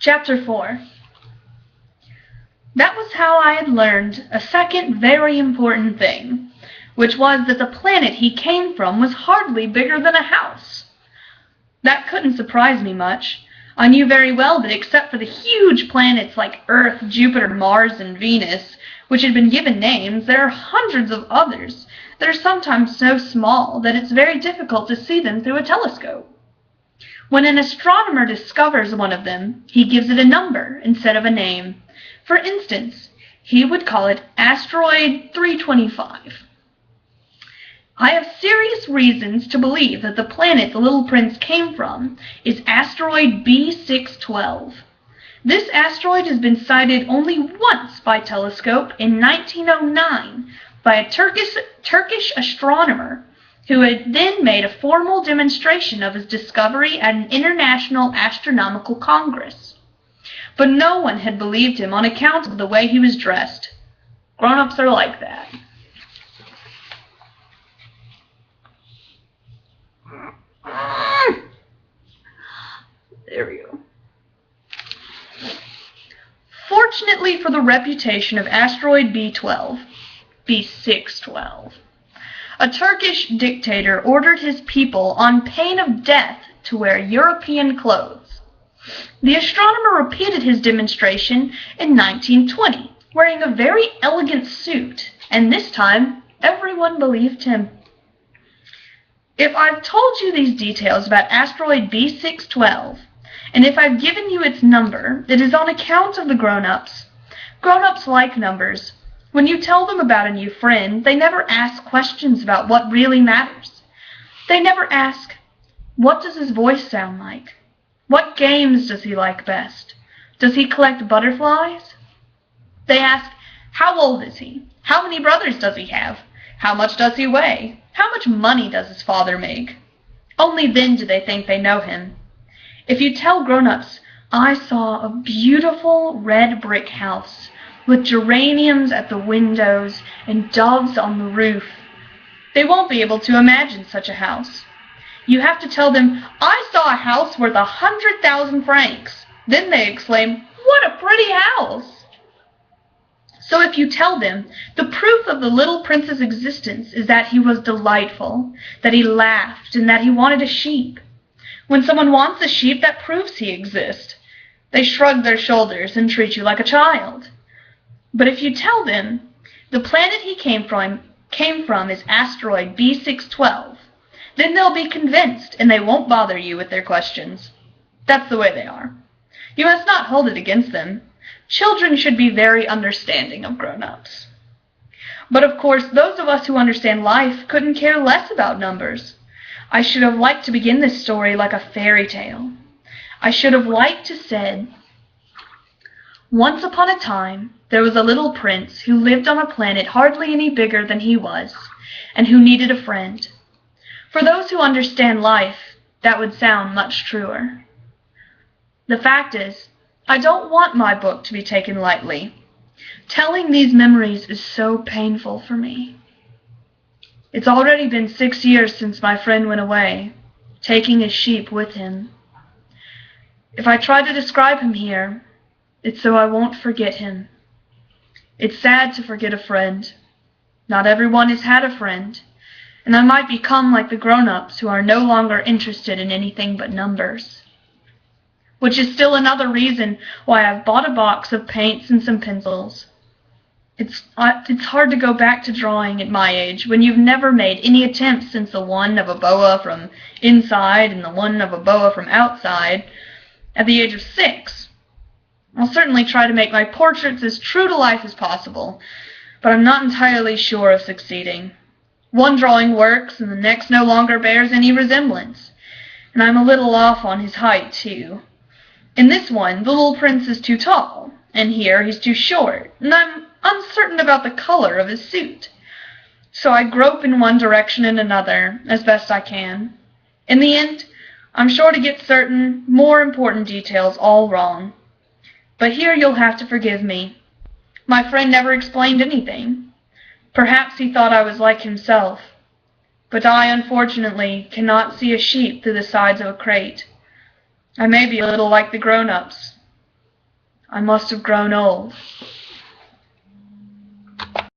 Chapter 4. That was how I had learned a second very important thing, which was that the planet he came from was hardly bigger than a house. That couldn't surprise me much. I knew very well that except for the huge planets like Earth, Jupiter, Mars, and Venus, which had been given names, there are hundreds of others that are sometimes so small that it's very difficult to see them through a telescope. When an astronomer discovers one of them, he gives it a number instead of a name. For instance, he would call it Asteroid 325. I have serious reasons to believe that the planet the little prince came from is asteroid B612. This asteroid has been sighted only once by telescope in 1909 by a Turkish astronomer who had then made a formal demonstration of his discovery at an international astronomical congress. But no one had believed him on account of the way he was dressed. Grown-ups are like that. There we go. Fortunately for the reputation of asteroid B612, a Turkish dictator ordered his people on pain of death to wear European clothes. The astronomer repeated his demonstration in 1920, wearing a very elegant suit, and this time everyone believed him. If I've told you these details about asteroid B612, and if I've given you its number, it is on account of the grown-ups. Grown-ups like numbers. When you tell them about a new friend, they never ask questions about what really matters. They never ask, what does his voice sound like? What games does he like best? Does he collect butterflies? They ask, how old is he? How many brothers does he have? How much does he weigh? How much money does his father make? Only then do they think they know him. If you tell grown-ups, I saw a beautiful red brick house with geraniums at the windows and doves on the roof, they won't be able to imagine such a house. You have to tell them, I saw a house worth 100,000 francs. Then they exclaim, what a pretty house! So if you tell them, the proof of the little prince's existence is that he was delightful, that he laughed, and that he wanted a sheep. When someone wants a sheep, that proves he exists. They shrug their shoulders and treat you like a child. But if you tell them, the planet he came from is asteroid B612, then they'll be convinced and they won't bother you with their questions. That's the way they are. You must not hold it against them. Children should be very understanding of grown-ups. But of course, those of us who understand life couldn't care less about numbers. I should have liked to begin this story like a fairy tale. I should have liked to said, once upon a time, there was a little prince who lived on a planet hardly any bigger than he was, and who needed a friend. For those who understand life, that would sound much truer. The fact is, I don't want my book to be taken lightly. Telling these memories is so painful for me. It's already been 6 years since my friend went away, taking his sheep with him. If I try to describe him here, it's so I won't forget him. It's sad to forget a friend. Not everyone has had a friend, and I might become like the grown-ups who are no longer interested in anything but numbers. Which is still another reason why I've bought a box of paints and some pencils. It's hard to go back to drawing at my age when you've never made any attempts since the one of a boa from inside and the one of a boa from outside at the age of 6. I'll certainly try to make my portraits as true to life as possible, but I'm not entirely sure of succeeding. One drawing works and the next no longer bears any resemblance, and I'm a little off on his height, too. In this one, the little prince is too tall, and here he's too short, and I'm uncertain about the color of his suit. So I grope in one direction and another, as best I can. In the end, I'm sure to get certain, more important details all wrong. But here you'll have to forgive me. My friend never explained anything. Perhaps he thought I was like himself. But I, unfortunately, cannot see a sheep through the sides of a crate. I may be a little like the grown-ups. I must have grown old.